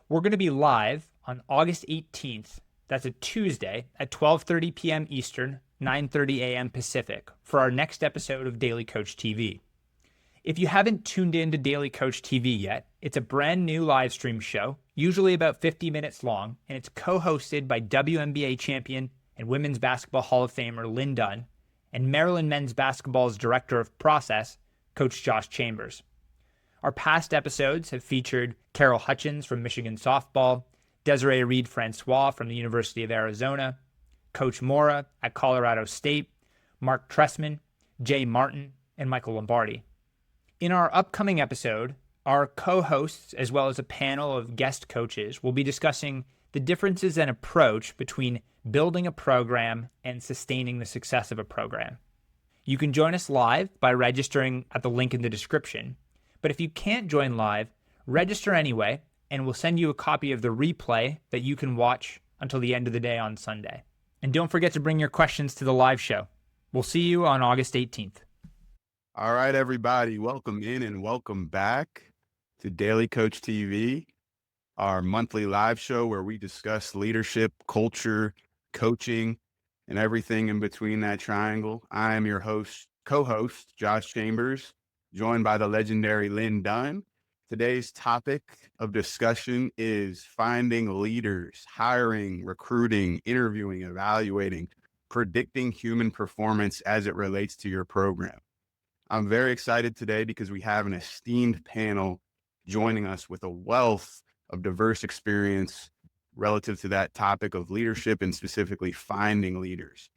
We're going to be live on August 18th. That's a Tuesday at 12:30 p.m. Eastern, 9:30 a.m. Pacific for our next episode of Daily Coach TV. If you haven't tuned in to Daily Coach TV yet, it's a brand new live stream show, usually about 50 minutes long, and it's co-hosted by WNBA champion and Women's Basketball Hall of Famer Lin Dunn and Maryland Men's Basketball's Director of Process, Coach Josh Chambers. Our past episodes have featured Carol Hutchins from Michigan softball, Desireé Reed-Francois from the University of Arizona, Coach Mora at Colorado State, Mark Tressman, Jay Martin, and Michael Lombardi. In our upcoming episode, our co-hosts, as well as a panel of guest coaches, will be discussing the differences and approach between building a program and sustaining the success of a program. You can join us live by registering at the link in the description, but if you can't join live, register anyway, and we'll send you a copy of the replay that you can watch until the end of the day on Sunday. And don't forget to bring your questions to the live show. We'll see you on August 18th. All right, everybody, welcome in and welcome back to Daily Coach TV, our monthly live show where we discuss leadership, culture, coaching, and everything in between that triangle. I am your co-host, Josh Chambers, joined by the legendary Lin Dunn. Today's topic of discussion is finding leaders, hiring, recruiting, interviewing, evaluating, predicting human performance as it relates to your program. I'm very excited today because we have an esteemed panel joining us with a wealth of diverse experience relative to that topic of leadership and specifically finding leaders.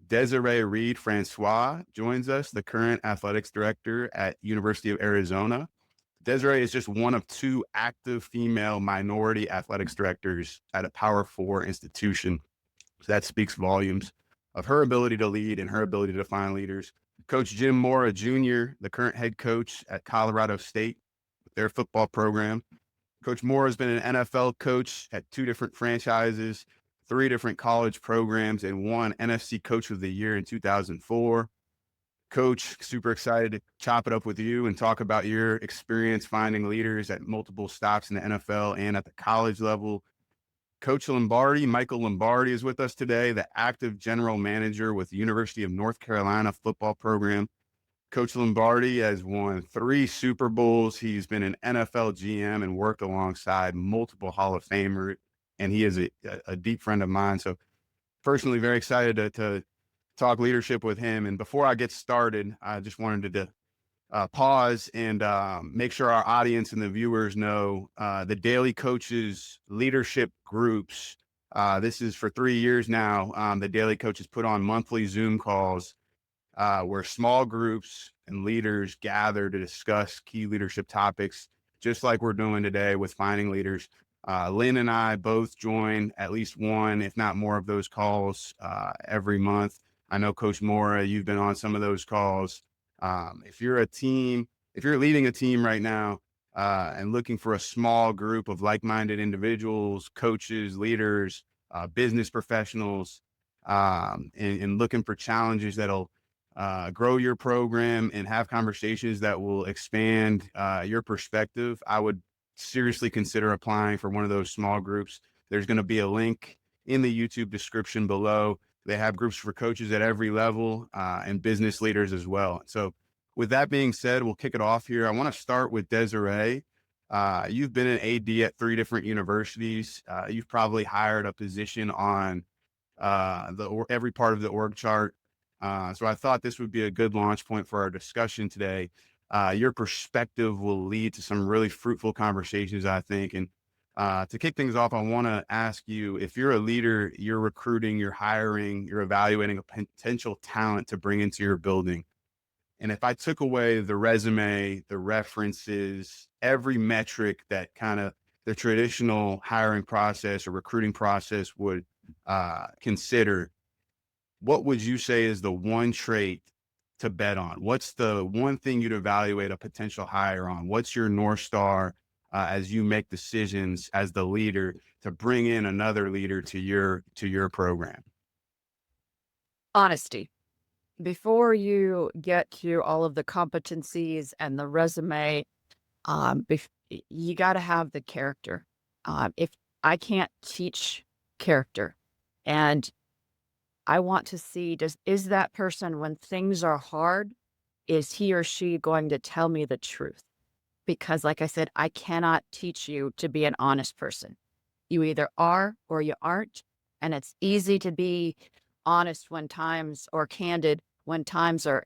Desireé Reed-Francois joins us, the current athletics director at University of Arizona. Desireé is just one of two active female minority athletics directors at a Power 4 institution. So that speaks volumes of her ability to lead and her ability to find leaders. Coach Jim Mora Jr., the current head coach at Colorado State, their football program. Coach Mora has been an NFL coach at two different franchises, three different college programs, and won NFC Coach of the Year in 2004. Coach, super excited to chop it up with you and talk about your experience finding leaders at multiple stops in the NFL and at the college level. Coach Lombardi, Michael Lombardi, is with us today, the active general manager with the University of North Carolina football program. Coach Lombardi has won 3 Super Bowls. He's been an NFL GM and worked alongside multiple Hall of Famers, and he is a deep friend of mine. So personally, very excited to talk leadership with him. And before I get started, I just wanted to pause and make sure our audience and the viewers know the Daily Coaches leadership groups. This is for 3 years now. The Daily Coaches put on monthly Zoom calls where small groups and leaders gather to discuss key leadership topics, just like we're doing today with finding leaders. Lynn and I both join at least one, if not more, of those calls every month. I know Coach Mora, you've been on some of those calls. If you're leading a team right now and looking for a small group of like-minded individuals, coaches, leaders, business professionals, and looking for challenges that'll grow your program and have conversations that will expand your perspective, I would seriously consider applying for one of those small groups. There's going to be a link in the YouTube description below. They have groups for coaches at every level and business leaders as well. So with that being said, we'll kick it off here. I want to start with Desireé. You've been an AD at 3 different universities. You've probably hired a position on every part of the org chart. So I thought this would be a good launch point for our discussion today. Your perspective will lead to some really fruitful conversations, I think. And to kick things off, I want to ask you, if you're a leader, you're recruiting, you're hiring, you're evaluating a potential talent to bring into your building. And if I took away the resume, the references, every metric that kind of the traditional hiring process or recruiting process would consider, what would you say is the one trait to bet on? What's the one thing you'd evaluate a potential hire on? What's your North Star as you make decisions as the leader to bring in another leader to your program? Honesty. Before you get to all of the competencies and the resume, you got to have the character. If I can't teach character, and I want to see, is that person, when things are hard, is he or she going to tell me the truth? Because like I said, I cannot teach you to be an honest person. You either are or you aren't. And it's easy to be honest when times, or candid when times are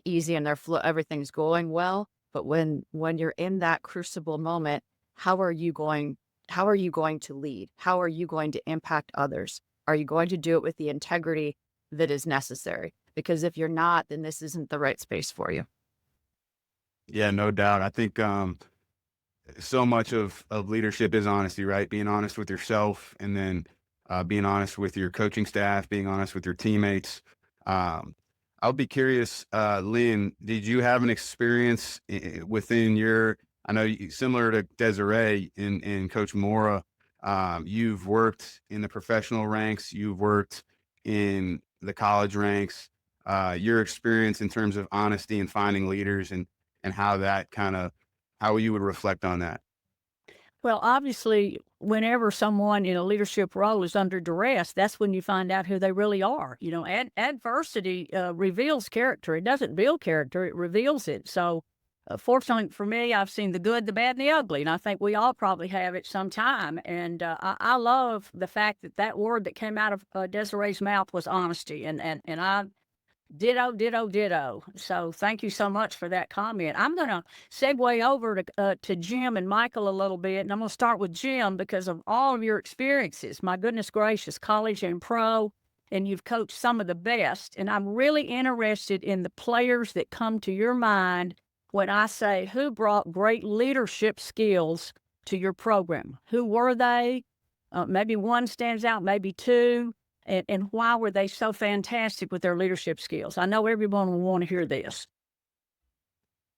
easy and everything's going well. But when you're in that crucible moment, how are you going? How are you going to lead? How are you going to impact others? Are you going to do it with the integrity that is necessary? Because if you're not, then this isn't the right space for you. Yeah, no doubt. I think so much of leadership is honesty, right? Being honest with yourself, and then being honest with your coaching staff, being honest with your teammates. Um, I'll be curious, Lynn, did you have an experience within your, I know similar to Desireé in Coach Mora, you've worked in the professional ranks, you've worked in the college ranks, your experience in terms of honesty and finding leaders, and how that kind of, how you would reflect on that. Well, obviously, whenever someone in a leadership role is under duress, that's when you find out who they really are. Adversity reveals character. It doesn't build character, it reveals it. So, fortunately for me, I've seen the good, the bad, and the ugly. And I think we all probably have at some time. And I love the fact that that word that came out of Desiree's mouth was honesty. And I ditto, ditto, ditto. So thank you so much for that comment. I'm going to segue over to Jim and Michael a little bit, and I'm going to start with Jim because of all of your experiences. My goodness gracious, college and pro, and you've coached some of the best. And I'm really interested in the players that come to your mind when I say who brought great leadership skills to your program. Who were they? Maybe one stands out, maybe two. And why were they so fantastic with their leadership skills? I know everyone will want to hear this.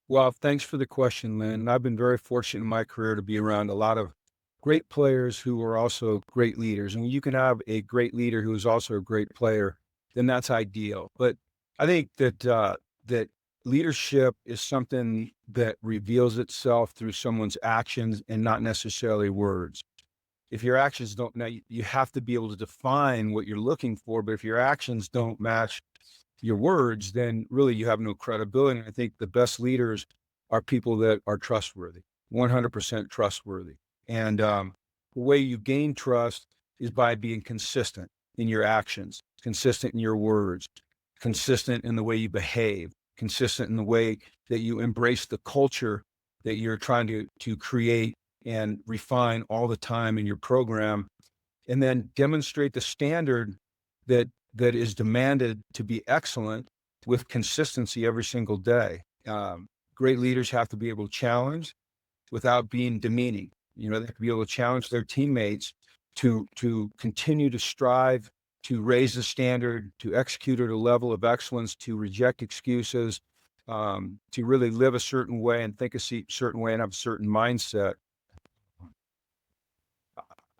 Well, thanks for the question, Lynn. I've been very fortunate in my career to be around a lot of great players who are also great leaders. And when you can have a great leader who is also a great player, then that's ideal. But I think that that leadership is something that reveals itself through someone's actions and not necessarily words. If your actions don't, now you have to be able to define what you're looking for, but if your actions don't match your words, then really you have no credibility. And I think the best leaders are people that are trustworthy, 100% trustworthy. And the way you gain trust is by being consistent in your actions, consistent in your words, consistent in the way you behave, consistent in the way that you embrace the culture that you're trying to create and refine all the time in your program, and then demonstrate the standard that is demanded to be excellent with consistency every single day. Great leaders have to be able to challenge without being demeaning. They have to be able to challenge their teammates to continue to strive, to raise the standard, to execute at a level of excellence, to reject excuses, to really live a certain way and think a certain way and have a certain mindset.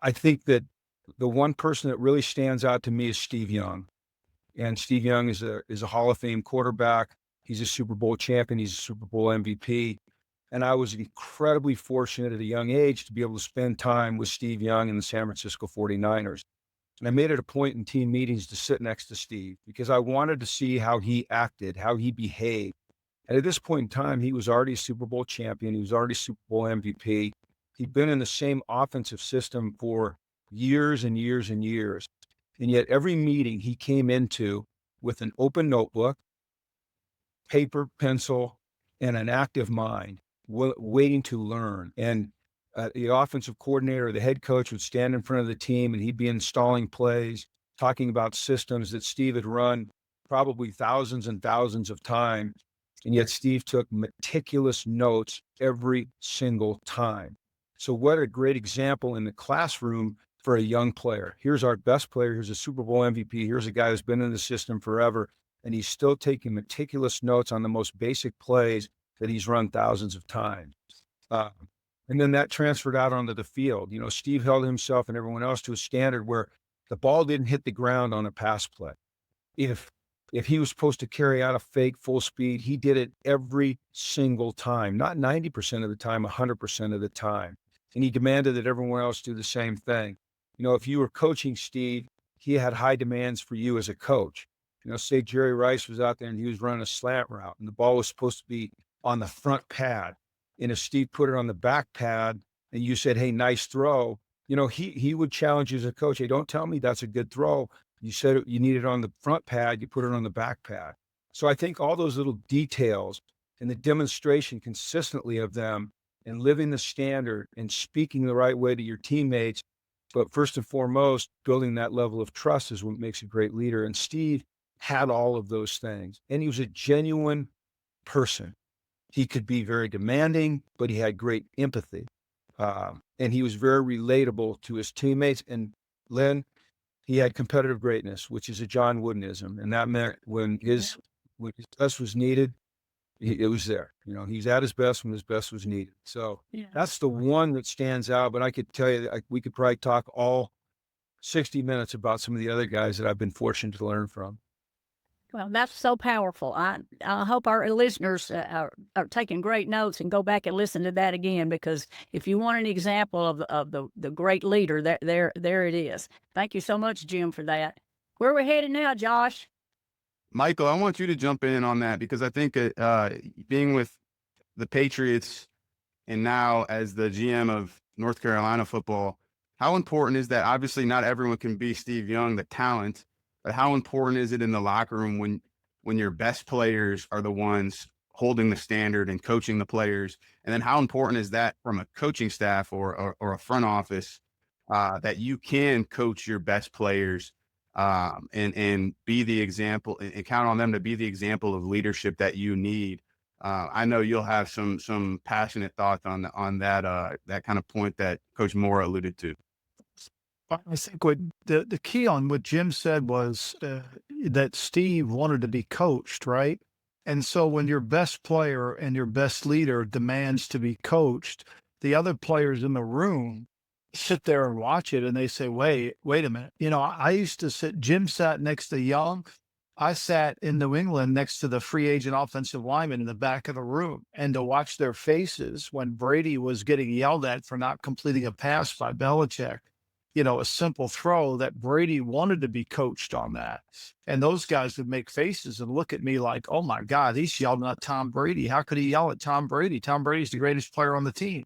I think that the one person that really stands out to me is Steve Young. And Steve Young is a Hall of Fame quarterback. He's a Super Bowl champion. He's a Super Bowl MVP. And I was incredibly fortunate at a young age to be able to spend time with Steve Young and the San Francisco 49ers. And I made it a point in team meetings to sit next to Steve because I wanted to see how he acted, how he behaved. And at this point in time, he was already a Super Bowl champion. He was already Super Bowl MVP. He'd been in the same offensive system for years and years and years. And yet every meeting he came into with an open notebook, paper, pencil, and an active mind, waiting to learn. And the offensive coordinator or the head coach would stand in front of the team and he'd be installing plays, talking about systems that Steve had run probably thousands and thousands of times. And yet Steve took meticulous notes every single time. So what a great example in the classroom for a young player. Here's our best player. Here's a Super Bowl MVP. Here's a guy who's been in the system forever. And he's still taking meticulous notes on the most basic plays that he's run thousands of times. And then that transferred out onto the field. Steve held himself and everyone else to a standard where the ball didn't hit the ground on a pass play. If he was supposed to carry out a fake full speed, he did it every single time, not 90% of the time, 100% of the time. and he demanded that everyone else do the same thing. If you were coaching Steve, he had high demands for you as a coach. Say Jerry Rice was out there and he was running a slant route and the ball was supposed to be on the front pad. And if Steve put it on the back pad and you said, hey, nice throw, he would challenge you as a coach. Hey, don't tell me that's a good throw. You said you need it on the front pad, you put it on the back pad. So I think all those little details and the demonstration consistently of them and living the standard and speaking the right way to your teammates, but first and foremost, building that level of trust is what makes a great leader. And Steve had all of those things. And he was a genuine person. He could be very demanding, but he had great empathy. And he was very relatable to his teammates. And Lynn, he had competitive greatness, which is a John Woodenism. And that meant when his best was needed, it was there. He's at his best when his best was needed. So that's the one that stands out. But I could tell you, we could probably talk all 60 minutes about some of the other guys that I've been fortunate to learn from. Well, that's so powerful. I hope our listeners are taking great notes and go back and listen to that again, because if you want an example of the great leader, there it is. Thank you so much, Jim, for that. Where are we headed now, Josh? Michael, I want you to jump in on that because I think being with the Patriots and now as the GM of North Carolina football, how important is that? Obviously, not everyone can be Steve Young, the talent, but how important is it in the locker room when your best players are the ones holding the standard and coaching the players? And then how important is that from a coaching staff or a front office that you can coach your best players and be the example and count on them to be the example of leadership that you need? I know you'll have some passionate thoughts on that kind of point that Coach Mora alluded to. I think what the key on what Jim said was that Steve wanted to be coached, right? And so when your best player and your best leader demands to be coached, the other players in the room sit there and watch it and they say, wait a minute. I used to Jim sat next to Young. I sat in New England next to the free agent offensive lineman in the back of the room, and to watch their faces when Brady was getting yelled at for not completing a pass by Belichick, a simple throw that Brady wanted to be coached on that. And those guys would make faces and look at me like, oh my God, he's yelling at Tom Brady. How could he yell at Tom Brady? Tom Brady's the greatest player on the team.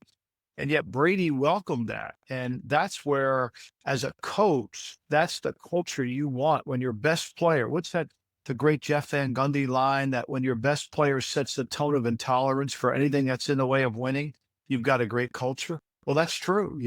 And yet Brady welcomed that. And that's where, as a coach, that's the culture you want when your best player, what's that, the great Jeff Van Gundy line, that when your best player sets the tone of intolerance for anything that's in the way of winning, you've got a great culture. Well, that's true,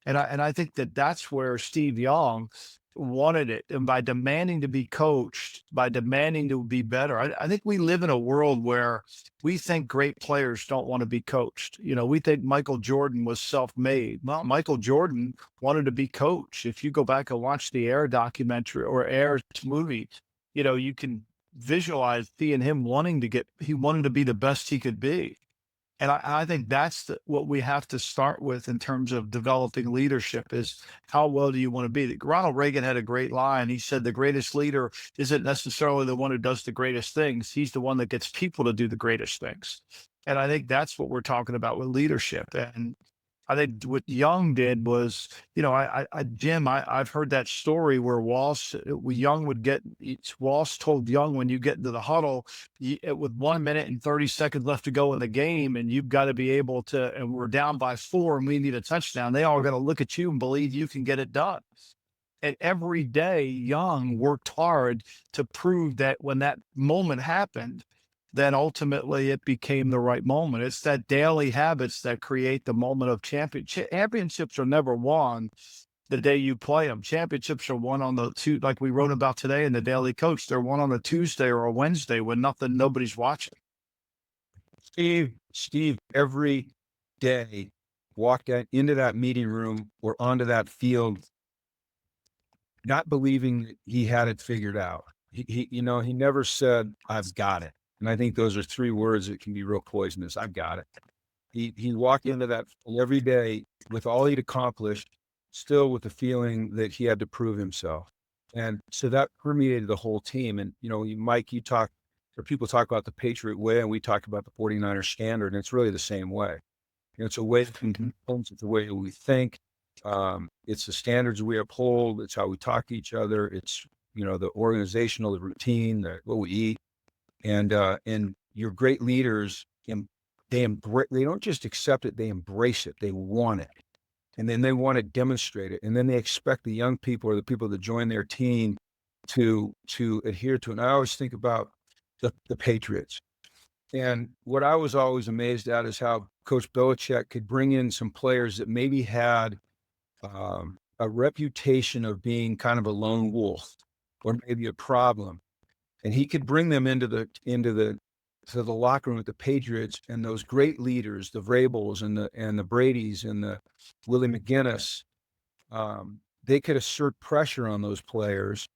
And I think that's where Steve Young wanted it. And by demanding to be coached, by demanding to be better, I think we live in a world where we think great players don't want to be coached. We think Michael Jordan was self-made. Well, Michael Jordan wanted to be coached. If you go back and watch the Air documentary or Air movie, you can visualize seeing him he wanted to be the best he could be. And I think that's what we have to start with in terms of developing leadership is how well do you want to be? Ronald Reagan had a great line. He said, the greatest leader isn't necessarily the one who does the greatest things. He's the one that gets people to do the greatest things. And I think that's what we're talking about with leadership. And I think what Young did was, Jim, I've heard that story where Walsh told Young, when you get into the huddle, with 1 minute and 30 seconds left to go in the game, and you've got to be able to, and we're down by 4 and we need a touchdown, they all got to look at you and believe you can get it done. And every day, Young worked hard to prove that when that moment happened, then ultimately it became the right moment. It's that daily habits that create the moment of championship. Championships are never won the day you play them. Championships are won on like we wrote about today in the Daily Coach, they're won on a Tuesday or a Wednesday when nobody's watching. Steve, every day walked into that meeting room or onto that field, not believing that he had it figured out. He never said, I've got it. And I think those are 3 words that can be real poisonous. I've got it. He walked into that every day with all he'd accomplished, still with the feeling that he had to prove himself. And so that permeated the whole team. And, Mike, people talk about the Patriot way, and we talk about the 49er standard, and it's really the same way. It's a way that we can, it's the way that we think. It's the standards we uphold. It's how we talk to each other. It's, the organizational, the routine, what we eat. And your great leaders, they don't just accept it, they embrace it. They want it. And then they want to demonstrate it. And then they expect the young people or the people that join their team to adhere to it. And I always think about the Patriots. And what I was always amazed at is how Coach Belichick could bring in some players that maybe had a reputation of being kind of a lone wolf or maybe a problem. And he could bring them into the locker room with the Patriots, and those great leaders, the Vrabels and the Bradys and the Willie McGinnis, they could assert pressure on those players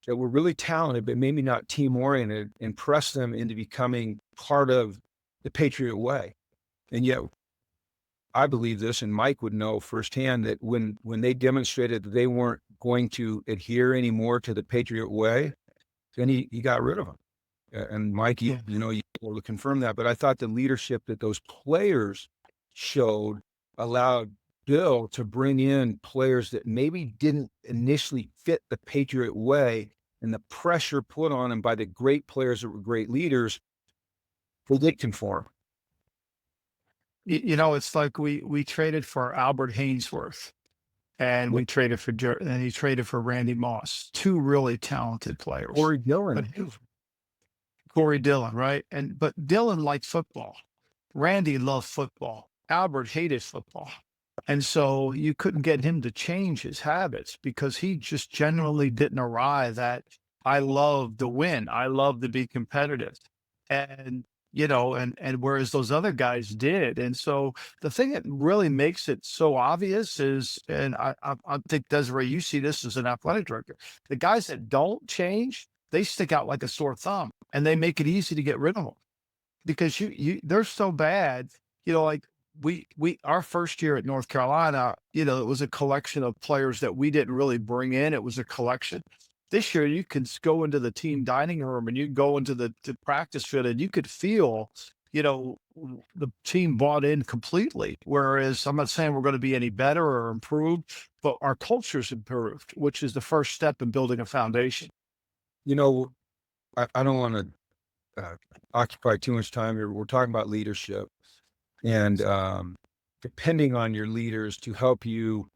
that were really talented, but maybe not team-oriented, and press them into becoming part of the Patriot way. And yet, I believe this, and Mike would know firsthand, that when they demonstrated that they weren't going to adhere anymore to the Patriot way, then he got rid of them. And Mike, you will confirm that. But I thought the leadership that those players showed allowed Bill to bring in players that maybe didn't initially fit the Patriot way, and the pressure put on them by the great players that were great leaders, they did conform. It's like we traded for Albert Hainsworth, and we traded for and he traded for Randy Moss, two really talented players. Corey Dillon. Corey Dillon, right? But Dillon liked football. Randy loved football. Albert hated football. And so you couldn't get him to change his habits because he just generally didn't arrive at, I love to win. I love to be competitive. And, and whereas those other guys did. And so the thing that really makes it so obvious is, and I think, Desiree, you see this as an athletic director, the guys that don't change, they stick out like a sore thumb, and they make it easy to get rid of them because they're so bad. Like our first year at North Carolina, it was a collection of players that we didn't really bring in. It was a collection. This year, you can go into the team dining room and you go into the practice field and you could feel, the team bought in completely. Whereas I'm not saying we're going to be any better or improved, but our culture's improved, which is the first step in building a foundation. I don't want to occupy too much time here. We're talking about leadership, and depending on your leaders to help you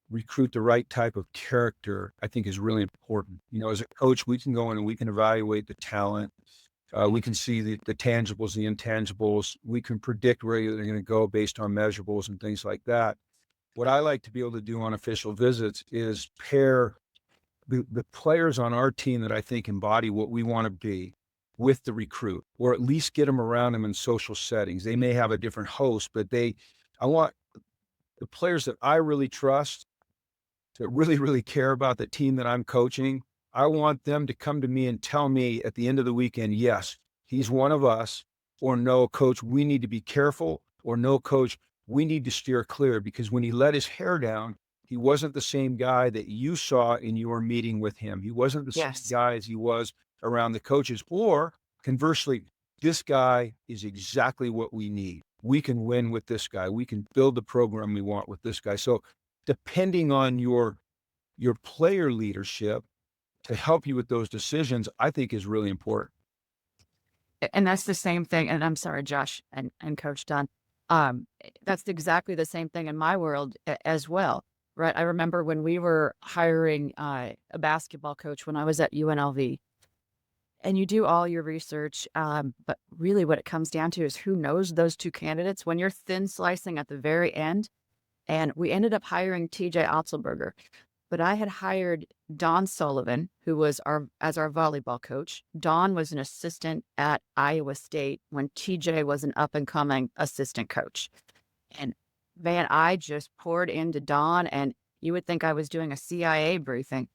recruit the right type of character, I think is really important. As a coach, we can go in and we can evaluate the talent. We can see the tangibles, the intangibles. We can predict where they're going to go based on measurables and things like that. What I like to be able to do on official visits is pair the players on our team that I think embody what we want to be with the recruit, or at least get them around them in social settings. They may have a different host, but I want the players that I really trust, that really, really care about the team that I'm coaching. I want them to come to me and tell me at the end of the weekend, yes, he's one of us, or no, coach, we need to be careful, or no, coach, we need to steer clear, because when he let his hair down, he wasn't the same guy that you saw in your meeting with him. He wasn't the same guy as he was around the coaches. Or conversely, this guy is exactly what we need. We can win with this guy. We can build the program we want with this guy. So depending on your player leadership to help you with those decisions, I think is really important. And that's the same thing. And I'm sorry, Josh and Coach Dunn. That's exactly the same thing in my world as well. Right. I remember when we were hiring a basketball coach when I was at UNLV, and you do all your research. But really what it comes down to is who knows those two candidates when you're thin slicing at the very end. And we ended up hiring TJ Otzelberger, but I had hired Don Sullivan, who was our volleyball coach. Don was an assistant at Iowa State when TJ was an up and coming assistant coach. And man, I just poured into Don, and you would think I was doing a CIA briefing.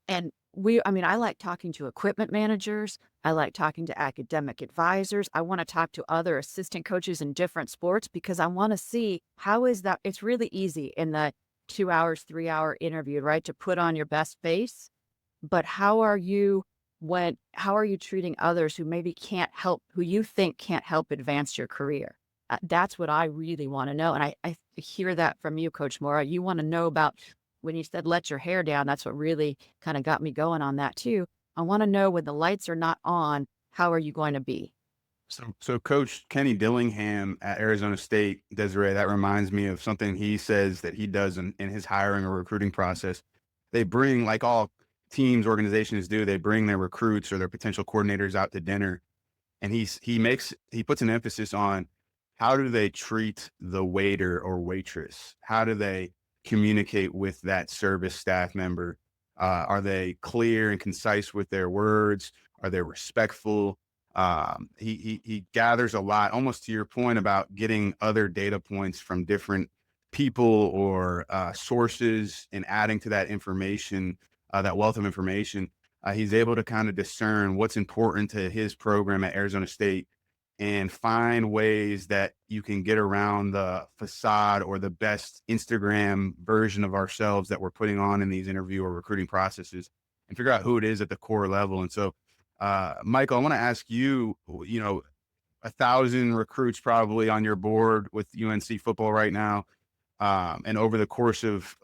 And I like talking to equipment managers. I like talking to academic advisors. I want to talk to other assistant coaches in different sports because I want to see how is that. It's really easy in the 2 hours, 3 hour interview, right, to put on your best face. But how are you treating others who maybe can't help, who you think can't help advance your career? That's what I really want to know. And I hear that from you, Coach Mora. You want to know about when you said let your hair down. That's what really kind of got me going on that too. I want to know when the lights are not on, how are you going to be? So Coach Kenny Dillingham at Arizona State, Desiree, that reminds me of something he says that he does in his hiring or recruiting process. They bring, like all teams, organizations do, they bring their recruits or their potential coordinators out to dinner. And he puts an emphasis on how do they treat the waiter or waitress? How do they communicate with that service staff member? Are they clear and concise with their words? Are they respectful? He gathers a lot, almost to your point about getting other data points from different people or sources and adding to that information, that wealth of information. He's able to kind of discern what's important to his program at Arizona State and find ways that you can get around the facade or the best Instagram version of ourselves that we're putting on in these interview or recruiting processes and figure out who it is at the core level. And so, Michael, I want to ask you, 1,000 recruits probably on your board with UNC football right now. And over the course of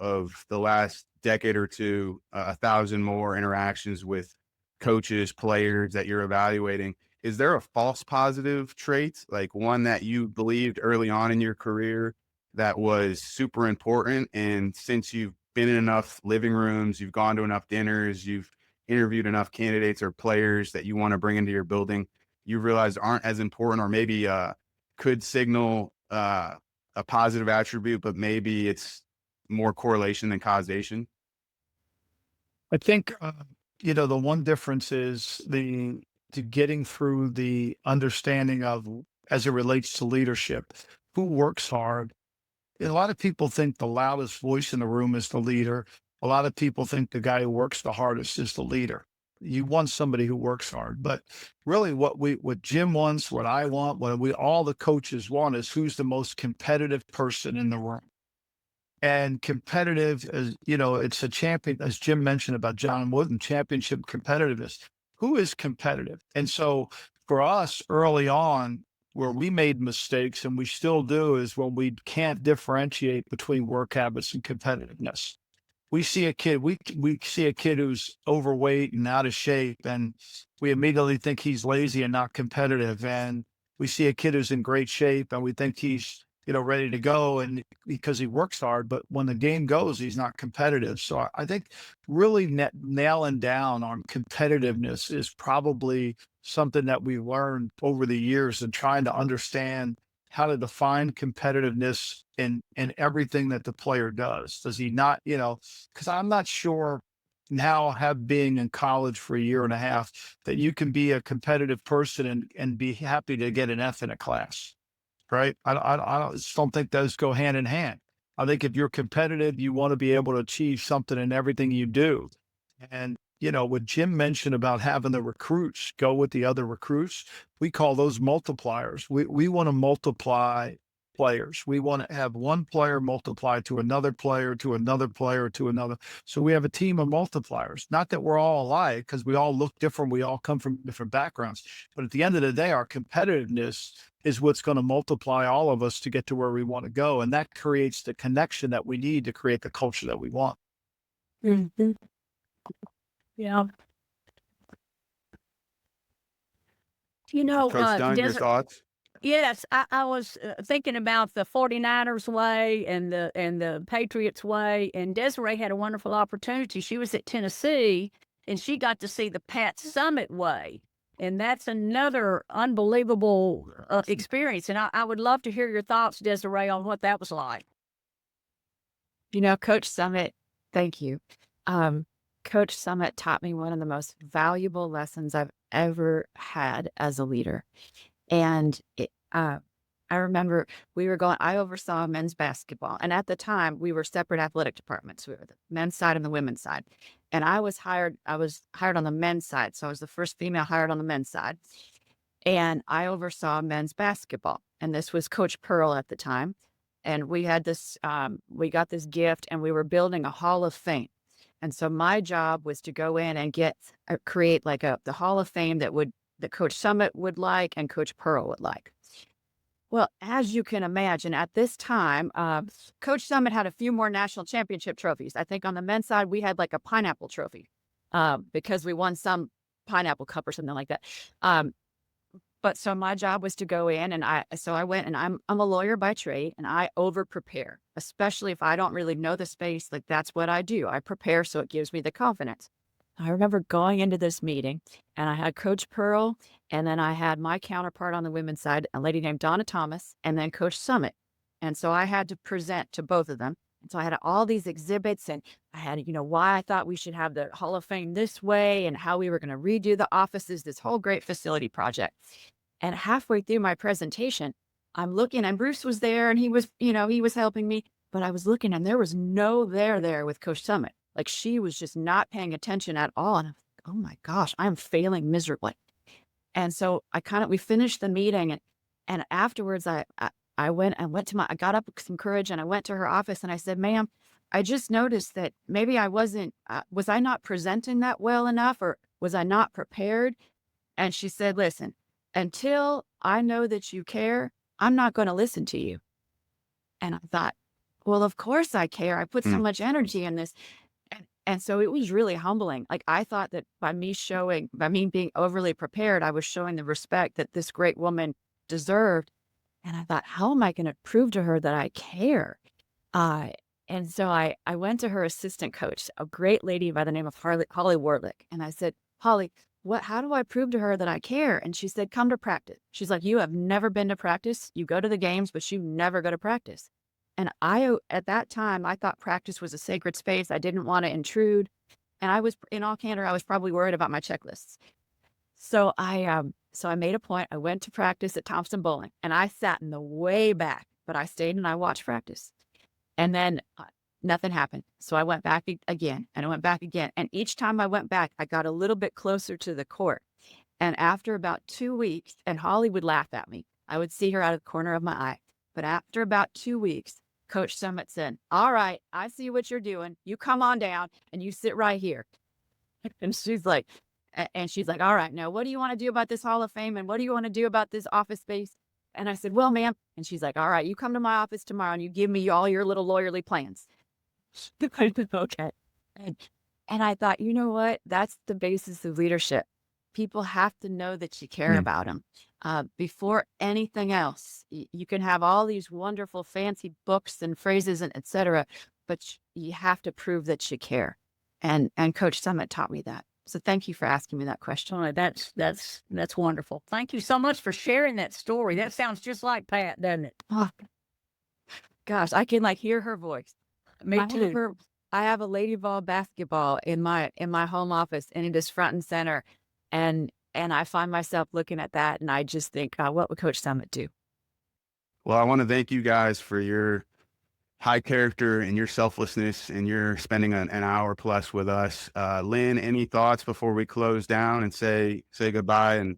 the last decade or two, 1,000 more interactions with coaches, players that you're evaluating. Is there a false positive trait, like one that you believed early on in your career that was super important? And since you've been in enough living rooms, you've gone to enough dinners, you've interviewed enough candidates or players that you want to bring into your building, you realize aren't as important, or maybe could signal a positive attribute, but maybe it's more correlation than causation? I think, the one difference is to getting through the understanding of, as it relates to leadership, who works hard. A lot of people think the loudest voice in the room is the leader. A lot of people think the guy who works the hardest is the leader. You want somebody who works hard, but really what Jim wants, what I want, all the coaches want is who's the most competitive person in the room. And competitive, as it's a champion, as Jim mentioned about John Wooden, championship competitiveness. Who is competitive? And so for us early on, where we made mistakes, and we still do, is when we can't differentiate between work habits and competitiveness. We see a kid, we see a kid who's overweight and out of shape, and we immediately think he's lazy and not competitive. And we see a kid who's in great shape, and we think he's ready to go, and because he works hard, but when the game goes, he's not competitive. So I think really nailing down on competitiveness is probably something that we learned over the years, and trying to understand how to define competitiveness in everything that the player does. Does he not, because I'm not sure now, being in college for a year and a half, that you can be a competitive person and be happy to get an F in a class. Right. I just don't think those go hand in hand. I think if you're competitive, you want to be able to achieve something in everything you do. And, what Jim mentioned about having the recruits go with the other recruits, we call those multipliers. We want to multiply players. We want to have one player multiply to another player, to another player, to another. So we have a team of multipliers. Not that we're all alike, because we all look different. We all come from different backgrounds. But at the end of the day, our competitiveness is what's going to multiply all of us to get to where we want to go. And that creates the connection that we need to create the culture that we want. Mhm. Yeah. Coach Dunn, your thoughts? Yes, I was thinking about the 49ers way and the Patriots way, and Desiree had a wonderful opportunity. She was at Tennessee, and she got to see the Pat Summitt way, and that's another unbelievable experience. And I would love to hear your thoughts, Desiree, on what that was like. Coach Summit, thank you. Coach Summit taught me one of the most valuable lessons I've ever had as a leader. And I remember I oversaw men's basketball. And at the time, we were separate athletic departments. We were the men's side and the women's side. And I was hired on the men's side. So I was the first female hired on the men's side. And I oversaw men's basketball. And this was Coach Pearl at the time. And we had we got this gift, and we were building a Hall of Fame. And so my job was to go in and create like the Hall of Fame that Coach Summit would like and Coach Pearl would like. Well, as you can imagine, at this time, Coach Summit had a few more national championship trophies. I think on the men's side, we had like a pineapple trophy because we won some pineapple cup or something like that. But so my job was to go in, and I went, and I'm a lawyer by trade, and I over prepare, especially if I don't really know the space. Like that's what I do. I prepare so it gives me the confidence. I remember going into this meeting, and I had Coach Pearl, and then I had my counterpart on the women's side, a lady named Donna Thomas, and then Coach Summit. And so I had to present to both of them. And so I had all these exhibits, and I had, why I thought we should have the Hall of Fame this way and how we were going to redo the offices, this whole great facility project. And halfway through my presentation, I'm looking, and Bruce was there, and he was helping me, but I was looking, and there was no there with Coach Summit. Like she was just not paying attention at all. And I'm like, oh my gosh, I'm failing miserably. And so we finished the meeting, and afterwards I got up with some courage, and I went to her office, and I said, ma'am, I just noticed that maybe I wasn't, was I not presenting that well enough, or was I not prepared? And she said, listen, until I know that you care, I'm not going to listen to you. And I thought, well, of course I care. I put so much energy in this. And so it was really humbling. Like I thought that by me being overly prepared, I was showing the respect that this great woman deserved. And I thought, how am I going to prove to her that I care? And so I went to her assistant coach, a great lady by the name of Holly Warlick. And I said, Holly, how do I prove to her that I care? And she said, come to practice. She's like, you have never been to practice. You go to the games, but you never go to practice. And at that time, I thought practice was a sacred space. I didn't want to intrude. And I was, in all candor, I was probably worried about my checklists. So I made a point. I went to practice at Thompson Bowling, and I sat in the way back, but I stayed and I watched practice. And then nothing happened. So I went back again, and I went back again. And each time I went back, I got a little bit closer to the court. And after about 2 weeks, and Holly would laugh at me, I would see her out of the corner of my eye. But after about 2 weeks, Coach Summit said, all right, I see what you're doing. You come on down and you sit right here. And she's like, all right, now what do you want to do about this Hall of Fame? And what do you want to do about this office space? And I said, well, ma'am. And she's like, all right, you come to my office tomorrow and you give me all your little lawyerly plans. Okay. And I thought, you know what? That's the basis of leadership. People have to know that you care about them. Before anything else, you can have all these wonderful fancy books and phrases and et cetera, but you have to prove that you care. And Coach Summit taught me that. So thank you for asking me that question. Oh, that's wonderful. Thank you so much for sharing that story. That sounds just like Pat, doesn't it? Oh, gosh, I can hear her voice. Me too. I have a lady ball basketball in my home office, and it is front and center. And I find myself looking at that, and I just think, what would Coach Summit do? Well, I want to thank you guys for your high character and your selflessness, and your spending an hour plus with us. Lynn, any thoughts before we close down and say goodbye and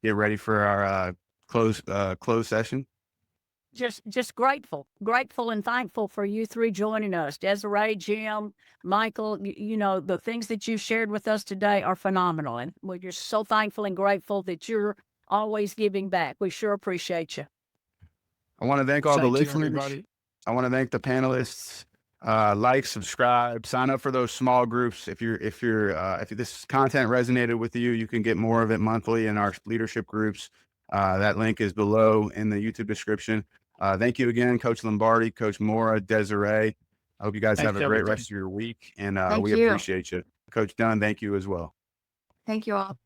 get ready for our close session? Just grateful and thankful for you three joining us. Desiree, Jim, Michael, the things that you shared with us today are phenomenal. And we're just so thankful and grateful that you're always giving back. We sure appreciate you. I want to thank all the Thank you, listeners. everybody. I want to thank the panelists. Like, subscribe, sign up for those small groups. If this content resonated with you, you can get more of it monthly in our leadership groups. That link is below in the YouTube description. Thank you again, Coach Lombardi, Coach Mora, Desiree. I hope you guys have a great rest of your week, and we appreciate you. Coach Dunn, thank you as well. Thank you all.